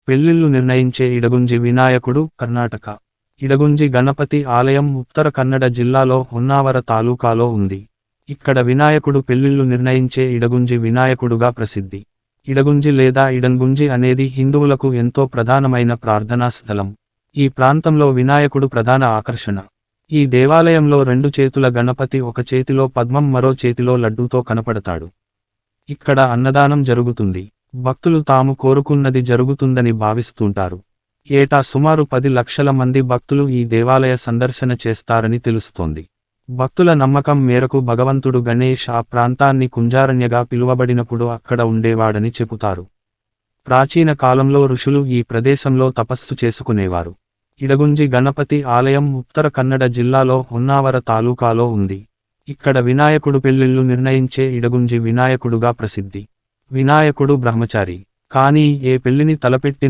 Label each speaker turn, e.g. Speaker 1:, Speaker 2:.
Speaker 1: పెళ్లిళ్లు నిర్ణయించే ఇడగుంజి వినాయకుడు, కర్ణాటక. ఇడగుంజి గణపతి ఆలయం ఉత్తర కన్నడ జిల్లాలో హొన్నావర తాలూకాలో ఉంది. ఇక్కడ వినాయకుడు పెళ్లిళ్లు నిర్ణయించే ఇడగుంజి వినాయకుడుగా ప్రసిద్ధి. ఇడగుంజి లేదా ఇడన్గుంజి అనేది హిందువులకు ఎంతో ప్రధానమైన ప్రార్థనా స్థలం. ఈ ప్రాంతంలో వినాయకుడు ప్రధాన ఆకర్షణ. ఈ దేవాలయంలో 2 చేతుల గణపతి ఒక చేతిలో పద్మం మరో చేతిలో లడ్డూతో కనపడతాడు. ఇక్కడ అన్నదానం జరుగుతుంది. భక్తులు తాము కోరుకున్నది జరుగుతుందని భావిస్తుంటారు. ఏటా సుమారు 10 లక్షల మంది భక్తులు ఈ దేవాలయ సందర్శన చేస్తారని తెలుస్తోంది. భక్తుల నమ్మకం మేరకు భగవంతుడు గణేష్ ఆ ప్రాంతాన్ని కుంజారణ్యగా పిలువబడినప్పుడు అక్కడ ఉండేవాడని చెబుతారు. ప్రాచీన కాలంలో ఋషులు ఈ ప్రదేశంలో తపస్సు చేసుకునేవారు. ఇడగుంజి గణపతి ఆలయం ఉత్తర కన్నడ జిల్లాలో హొన్నావర తాలూకాలో ఉంది. ఇక్కడ వినాయకుడు పెళ్లిళ్లు నిర్ణయించే ఇడగుంజి వినాయకుడుగా ప్రసిద్ధి. వినాయకుడు బ్రహ్మచారి. కానీ ఏ పెళ్లిని తలపెట్టిన